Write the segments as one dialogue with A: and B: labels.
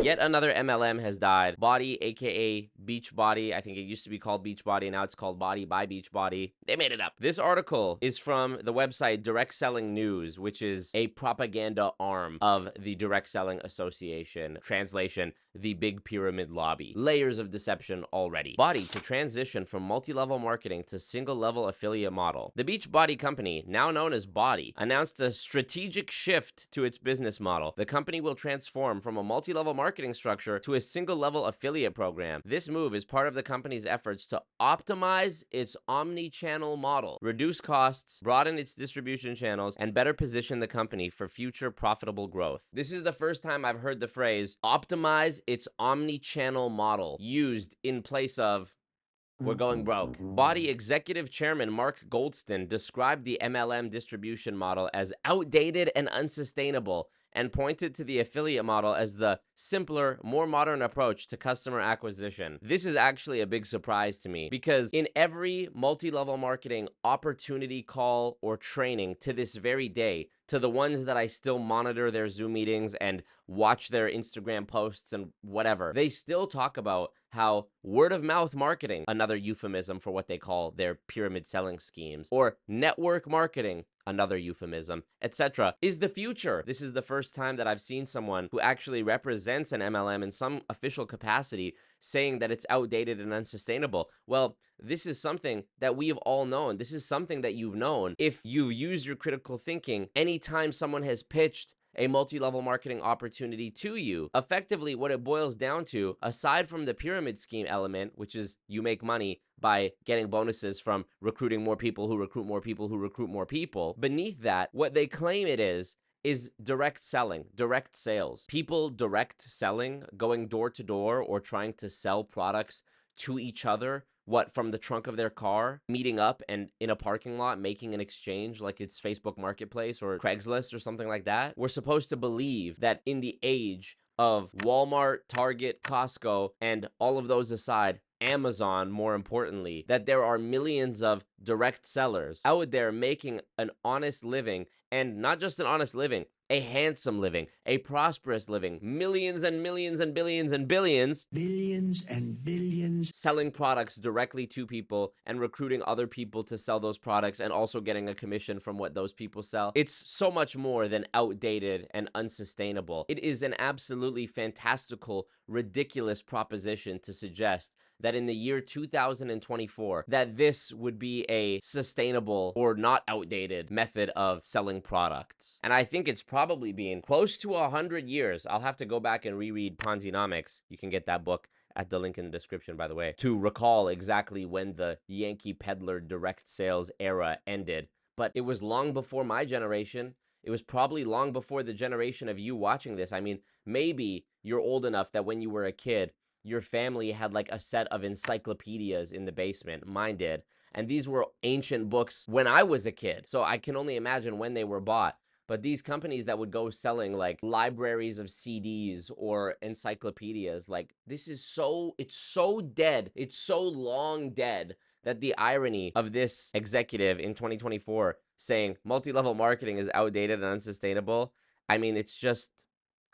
A: Yet another MLM has died. Bodi, aka Beachbody. I think it used to be called Beachbody. Now it's called Body by Beachbody. They made it up. This article is from the website Direct Selling News, which is a propaganda arm of the Direct Selling Association. Translation, the Big Pyramid Lobby. Layers of deception already. Bodi to transition from multi-level marketing to single-level affiliate model. The Beachbody company, now known as Bodi, announced a strategic shift to its business model. The company will transform from a multi-level marketing structure to a single-level affiliate program. This move is part of the company's efforts to optimize its omni-channel model, reduce costs, broaden its distribution channels, and better position the company for future profitable growth. This is the first time I've heard the phrase optimize its omni-channel model used in place of we're going broke. Bodi executive chairman Mark Goldston described the MLM distribution model as outdated and unsustainable, and pointed to the affiliate model as the simpler, more modern approach to customer acquisition. This is actually a big surprise to me, because in every multi-level marketing opportunity call or training to this very day, to the ones that I still monitor their Zoom meetings and watch their Instagram posts and whatever, they still talk about how word of mouth marketing, another euphemism for what they call their pyramid selling schemes, or network marketing, another euphemism, etc., is the future. This is the first time that I've seen someone who actually represents an MLM in some official capacity saying that it's outdated and unsustainable. Well, this is something that we've all known. This is something that you've known if you've used your critical thinking anytime someone has pitched a multi-level marketing opportunity to you. Effectively, what it boils down to, aside from the pyramid scheme element, which is you make money by getting bonuses from recruiting more people who recruit more people who recruit more people, beneath that, what they claim it is direct selling, direct sales. People direct selling, going door to door or trying to sell products to each other, from the trunk of their car, meeting up and in a parking lot making an exchange like it's Facebook Marketplace or Craigslist or something like that. We're supposed to believe that in the age of Walmart, Target, Costco, and all of those aside, Amazon, more importantly, that there are millions of direct sellers out there making an honest living, and not just an honest living, a handsome living, a prosperous living, millions and millions and billions and billions selling products directly to people and recruiting other people to sell those products and also getting a commission from what those people sell. It's so much more than outdated and unsustainable. It is an absolutely fantastical, ridiculous proposition to suggest that in the year 2024, that this would be a sustainable or not outdated method of selling products. And I think it's probably been close to 100 years. I'll have to go back and reread Ponzinomics. You can get that book at the link in the description, by the way, to recall exactly when the Yankee peddler direct sales era ended. But it was long before my generation. It was probably long before the generation of you watching this. I mean, maybe you're old enough that when you were a kid, your family had like a set of encyclopedias in the basement. Mine did. And these were ancient books when I was a kid. So I can only imagine when they were bought. But these companies that would go selling like libraries of CDs or encyclopedias, like this is it's so dead. It's so long dead that the irony of this executive in 2024 saying multi-level marketing is outdated and unsustainable, I mean, it's just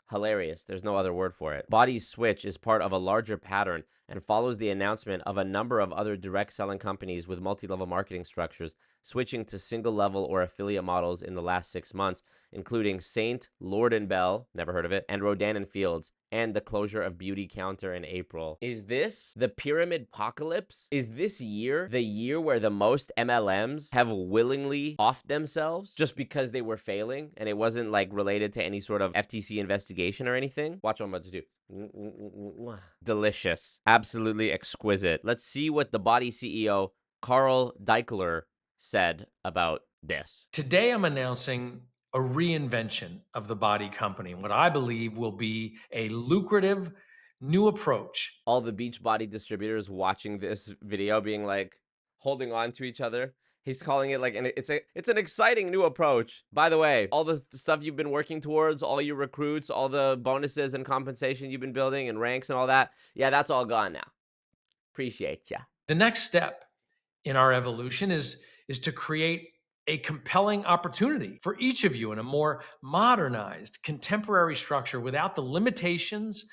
A: hilarious. There's no other word for it. Bodi's switch is part of a larger pattern and follows the announcement of a number of other direct selling companies with multi-level marketing structures switching to single level or affiliate models in the last 6 months, including Saint, Lord & Bell, never heard of it, and Rodan & Fields, and the closure of Beauty Counter in April. Is this the pyramid apocalypse? Is this year the year where the most MLMs have willingly offed themselves just because they were failing and it wasn't like related to any sort of FTC investigation or anything? Watch what I'm about to do. Delicious. Absolutely exquisite. Let's see what the Bodi CEO, Carl Deichler, said about this.
B: Today, I'm announcing a reinvention of the Bodi company, what I believe will be a lucrative new approach.
A: All the Beachbody distributors watching this video being like, holding on to each other. He's calling it like, it's an exciting new approach. By the way, all the stuff you've been working towards, all your recruits, all the bonuses and compensation you've been building and ranks and all that, yeah, that's all gone now. Appreciate ya.
B: The next step in our evolution is to create a compelling opportunity for each of you in a more modernized, contemporary structure without the limitations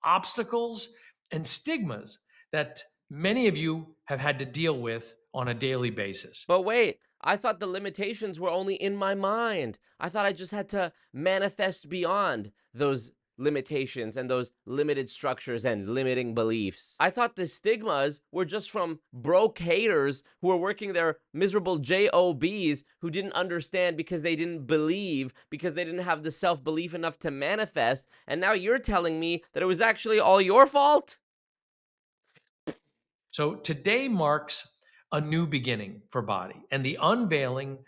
B: obstacles and stigmas that many of you have had to deal with on a daily basis.
A: But wait, I thought the limitations were only in my mind. I thought I just had to manifest beyond those limitations and those limited structures and limiting beliefs. I thought the stigmas were just from broke haters who were working their miserable jobs who didn't understand because they didn't believe, because they didn't have the self-belief enough to manifest. And now you're telling me that it was actually all your fault?
B: So today marks a new beginning for Bodi and the unveiling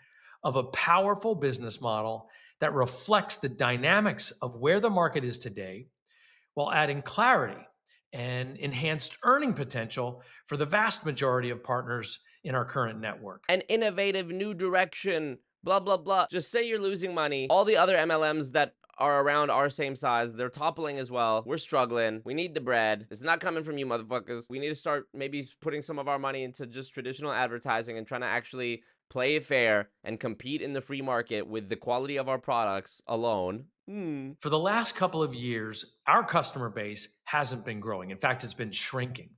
B: of a powerful business model that reflects the dynamics of where the market is today while adding clarity and enhanced earning potential for the vast majority of partners in our current network.
A: An innovative new direction, blah, blah, blah. Just say you're losing money. All the other MLMs that are around our same size, they're toppling as well. We're struggling. We need the bread. It's not coming from you motherfuckers. We need to start maybe putting some of our money into just traditional advertising and trying to actually play it fair and compete in the free market with the quality of our products alone.
B: For the last couple of years, our customer base hasn't been growing. In fact, it's been shrinking.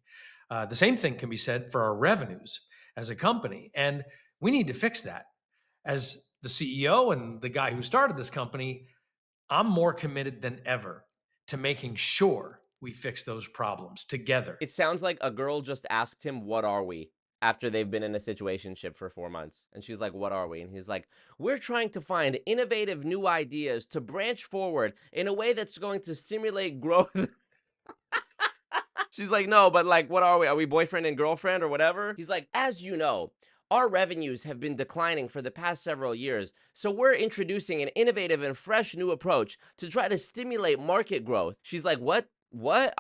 B: The same thing can be said for our revenues as a company, and we need to fix that. As the CEO and the guy who started this company, I'm more committed than ever to making sure we fix those problems together.
A: It sounds like a girl just asked him, "What are we?" after they've been in a situationship for 4 months. And she's like, "What are we?" And he's like, "We're trying to find innovative new ideas to branch forward in a way that's going to stimulate growth." She's like, "No, but like, what are we? Are we boyfriend and girlfriend or whatever?" He's like, "As you know, our revenues have been declining for the past several years, so we're introducing an innovative and fresh new approach to try to stimulate market growth." She's like, "What? What?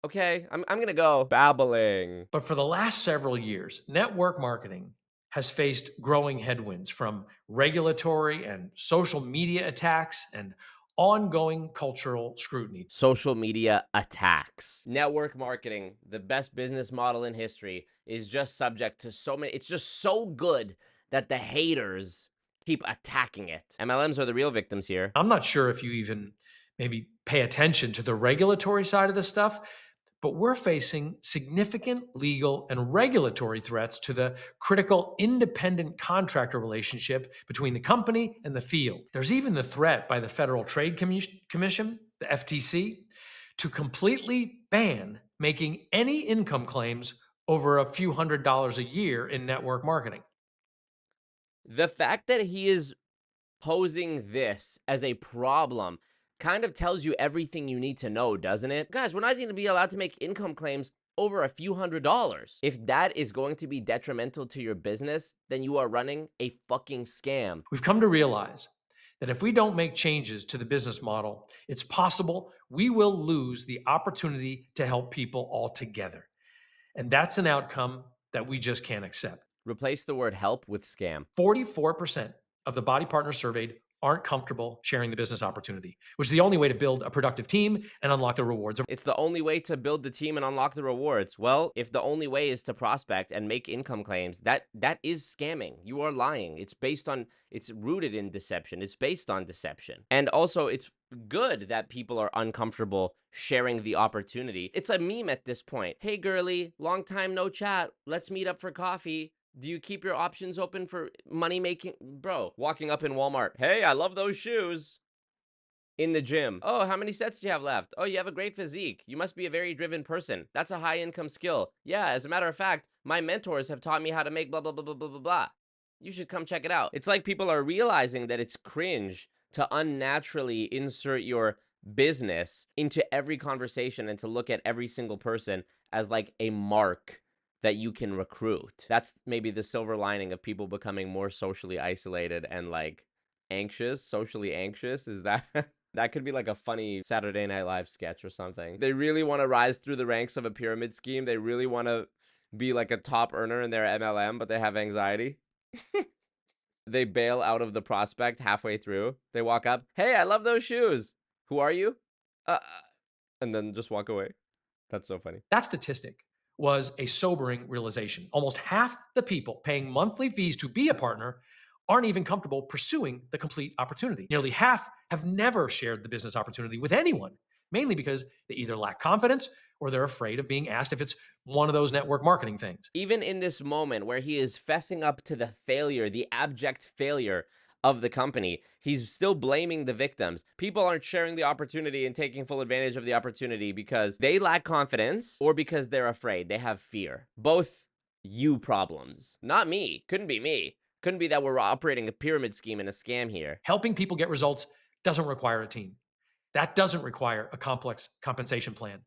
A: Okay, I'm gonna go." Babbling.
B: But for the last several years, network marketing has faced growing headwinds from regulatory and social media attacks and ongoing cultural scrutiny.
A: Social media attacks. Network marketing, the best business model in history, is just subject to so many. It's just so good that the haters keep attacking it. MLMs are the real victims here.
B: I'm not sure if you even maybe pay attention to the regulatory side of this stuff, but we're facing significant legal and regulatory threats to the critical independent contractor relationship between the company and the field. There's even the threat by the Federal Trade Commission, the FTC, to completely ban making any income claims over a few $100s a year in network marketing.
A: The fact that he is posing this as a problem kind of tells you everything you need to know, doesn't it? Guys, we're not going to be allowed to make income claims over a few $100s. If that is going to be detrimental to your business, then you are running a fucking scam.
B: We've come to realize that if we don't make changes to the business model, it's possible we will lose the opportunity to help people altogether. And that's an outcome that we just can't accept.
A: Replace the word help with scam.
B: 44% of the body partners surveyed aren't comfortable sharing the business opportunity, which is the only way to build a productive team and unlock the rewards.
A: It's the only way to build the team and unlock the rewards. Well, if the only way is to prospect and make income claims, that is scamming. You are lying. It's rooted in deception. It's based on deception. And also, it's good that people are uncomfortable sharing the opportunity. It's a meme at this point. "Hey girly, long time no chat. Let's meet up for coffee. Do you keep your options open for money making?" Bro, walking up in Walmart. "Hey, I love those shoes." In the gym. "Oh, how many sets do you have left? Oh, you have a great physique. You must be a very driven person. That's a high income skill. Yeah, as a matter of fact, my mentors have taught me how to make blah, blah, blah, blah, blah, blah, blah. You should come check it out." It's like people are realizing that it's cringe to unnaturally insert your business into every conversation and to look at every single person as like a mark that you can recruit. That's maybe the silver lining of people becoming more socially isolated and like anxious, socially anxious, is that that could be like a funny Saturday Night Live sketch or something. They really want to rise through the ranks of a pyramid scheme. They really want to be like a top earner in their MLM, but they have anxiety. They bail out of the prospect halfway through. They walk up, "Hey, I love those shoes. Who are you?" And then just walk away. That's so funny.
B: That statistic was a sobering realization. Almost half the people paying monthly fees to be a partner aren't even comfortable pursuing the complete opportunity. Nearly half have never shared the business opportunity with anyone mainly because they either lack confidence or they're afraid of being asked if it's one of those network marketing things.
A: Even in this moment where he is fessing up to the failure, the abject failure of the company, he's still blaming the victims. People aren't sharing the opportunity and taking full advantage of the opportunity because they lack confidence or because they're afraid. They have fear. Both you problems. Not me. Couldn't be me. Couldn't be that we're operating a pyramid scheme and a scam here.
B: Helping people get results doesn't require a team. That doesn't require a complex compensation plan,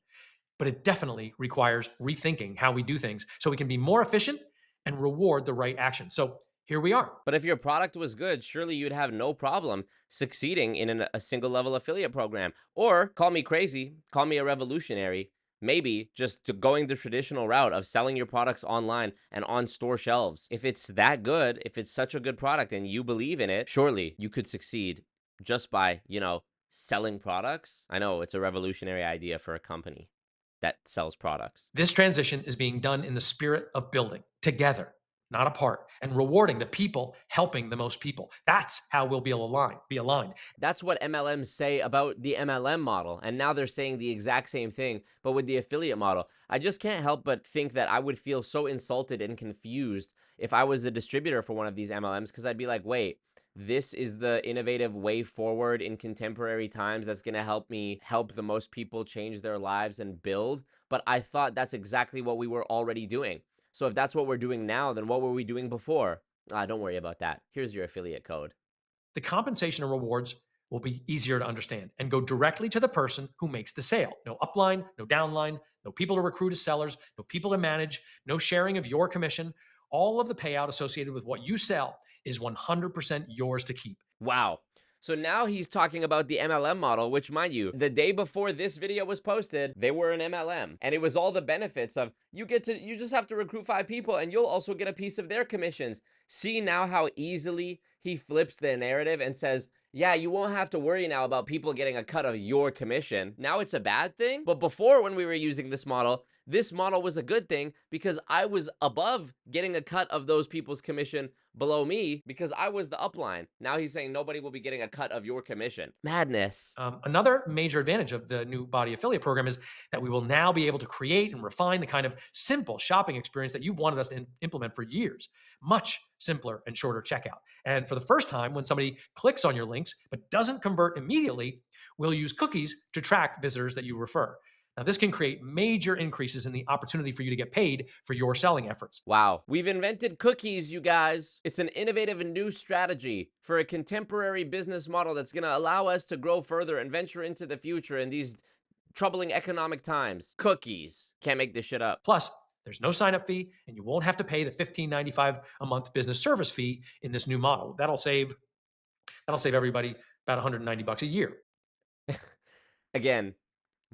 B: but it definitely requires rethinking how we do things so we can be more efficient and reward the right action. So here we are.
A: But if your product was good, surely you'd have no problem succeeding in a single level affiliate program. Or call me crazy, call me a revolutionary, maybe just going the traditional route of selling your products online and on store shelves. If it's that good, if it's such a good product and you believe in it, surely you could succeed just by, selling products. I know it's a revolutionary idea for a company that sells products.
B: This transition is being done in the spirit of building together, not apart, and rewarding the people helping the most people. That's how we'll be aligned.
A: That's what MLMs say about the MLM model. And now they're saying the exact same thing, but with the affiliate model. I just can't help but think that I would feel so insulted and confused if I was a distributor for one of these MLMs, because I'd be like, wait, this is the innovative way forward in contemporary times that's going to help me help the most people change their lives and build. But I thought that's exactly what we were already doing. So if that's what we're doing now, then what were we doing before? Don't worry about that. Here's your affiliate code.
B: The compensation and rewards will be easier to understand and go directly to the person who makes the sale. No upline, no downline, no people to recruit as sellers, no people to manage, no sharing of your commission. All of the payout associated with what you sell is 100% yours to keep.
A: Wow. So now he's talking about the MLM model, which, mind you, the day before this video was posted, they were an MLM. And it was all the benefits of you just have to recruit 5 people and you'll also get a piece of their commissions. See now how easily he flips the narrative and says, yeah, you won't have to worry now about people getting a cut of your commission. Now it's a bad thing. But before, when we were using this model was a good thing because I was above getting a cut of those people's commission below me because I was the upline. Now he's saying nobody will be getting a cut of your commission. Madness.
B: Another major advantage of the new Bodi affiliate program is that we will now be able to create and refine the kind of simple shopping experience that you've wanted us to implement for years. Much simpler and shorter checkout. And for the first time, when somebody clicks on your links but doesn't convert immediately, we'll use cookies to track visitors that you refer. Now, this can create major increases in the opportunity for you to get paid for your selling efforts.
A: Wow. We've invented cookies, you guys. It's an innovative and new strategy for a contemporary business model that's going to allow us to grow further and venture into the future in these troubling economic times. Cookies. Can't make this shit up.
B: Plus, there's no sign-up fee, and you won't have to pay the $15.95 a month business service fee in this new model. That'll save everybody about $190 a year.
A: Again,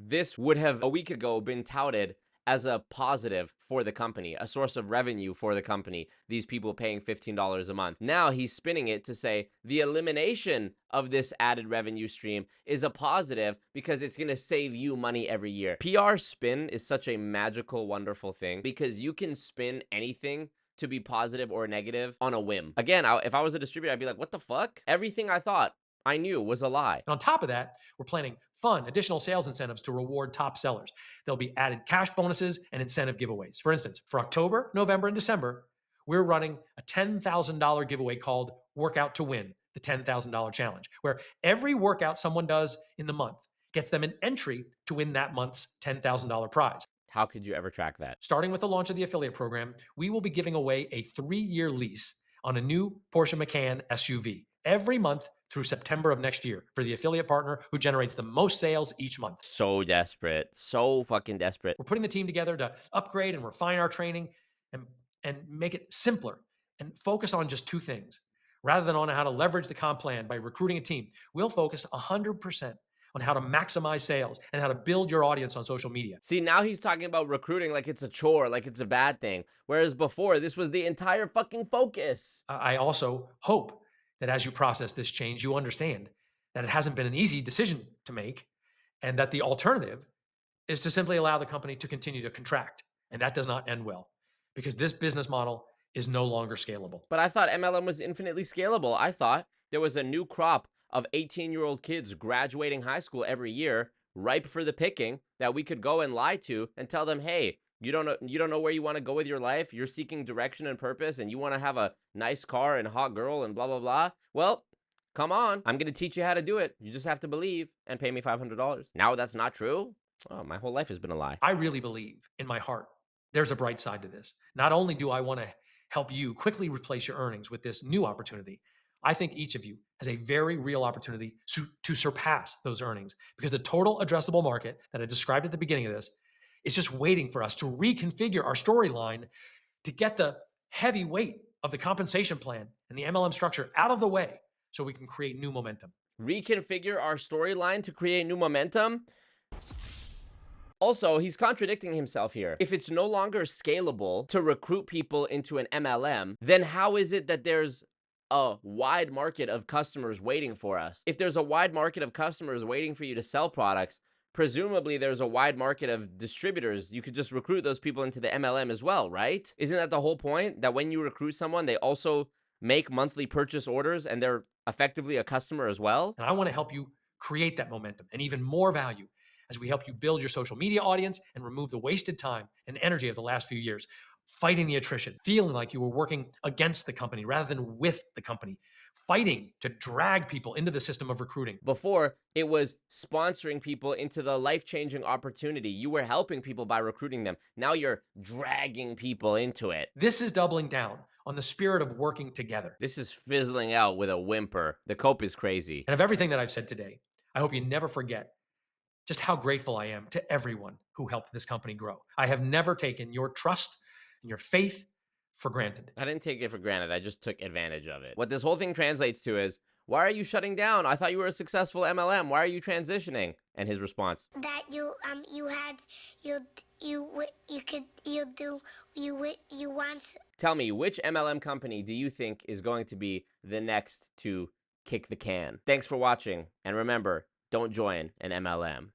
A: this would have a week ago been touted as a positive for the company, a source of revenue for the company, these people paying $15 a month. Now he's spinning it to say the elimination of this added revenue stream is a positive because it's going to save you money every year. PR spin is such a magical, wonderful thing because you can spin anything to be positive or negative on a whim. Again, if I was a distributor, I'd be like, what the fuck? Everything I thought I knew was a lie.
B: And on top of that, we're planning fun additional sales incentives to reward top sellers. There'll be added cash bonuses and incentive giveaways. For instance, for October, November, and December, we're running a $10,000 giveaway called Workout to Win, the $10,000 challenge, where every workout someone does in the month gets them an entry to win that month's $10,000 prize.
A: How could you ever track that?
B: Starting with the launch of the affiliate program, we will be giving away a 3-year lease on a new Porsche Macan SUV every month through September of next year for the affiliate partner who generates the most sales each month.
A: So desperate. So fucking desperate.
B: We're putting the team together to upgrade and refine our training and make it simpler and focus on just 2 things. Rather than on how to leverage the comp plan by recruiting a team, we'll focus 100% on how to maximize sales and how to build your audience on social media.
A: See, now he's talking about recruiting like it's a chore, like it's a bad thing. Whereas before, this was the entire fucking focus.
B: I also hope that as you process this change, you understand that it hasn't been an easy decision to make and that the alternative is to simply allow the company to continue to contract. And that does not end well because this business model is no longer scalable.
A: But I thought MLM was infinitely scalable. I thought there was a new crop of 18-year-old kids graduating high school every year ripe for the picking that we could go and lie to and tell them, hey, you don't know where you want to go with your life. You're seeking direction and purpose, and you want to have a nice car and hot girl and blah, blah, blah. Well, come on. I'm going to teach you how to do it. You just have to believe and pay me $500. Now that's not true. Oh, my whole life has been a lie.
B: I really believe in my heart there's a bright side to this. Not only do I want to help you quickly replace your earnings with this new opportunity, I think each of you has a very real opportunity to surpass those earnings, because the total addressable market that I described at the beginning of this is just waiting for us to reconfigure our storyline to get the heavy weight of the compensation plan and the MLM structure out of the way so we can create new momentum.
A: Reconfigure our storyline to create new momentum? Also, he's contradicting himself here. If it's no longer scalable to recruit people into an MLM, then how is it that there's a wide market of customers waiting for us? If there's a wide market of customers waiting for you to sell products, presumably there's a wide market of distributors. You could just recruit those people into the MLM as well, right? Isn't that the whole point? That when you recruit someone, they also make monthly purchase orders and they're effectively a customer as well?
B: And I want to help you create that momentum and even more value as we help you build your social media audience and remove the wasted time and energy of the last few years, fighting the attrition, feeling like you were working against the company rather than with the company, fighting to drag people into the system of recruiting.
A: Before, it was sponsoring people into the life-changing opportunity. You were helping people by recruiting them. Now you're dragging people into it.
B: This is doubling down on the spirit of working together.
A: This is fizzling out with a whimper. The cope is crazy.
B: And of everything that I've said today, I hope you never forget just how grateful I am to everyone who helped this company grow. I have never taken your trust and your faith for granted.
A: I didn't take it for granted. I just took advantage of it. What this whole thing translates to is, why are you shutting down? I thought you were a successful MLM. Why are you transitioning? And his response:
C: that you want.
A: Tell me, which MLM company do you think is going to be the next to kick the can? Thanks for watching, and remember, don't join an MLM.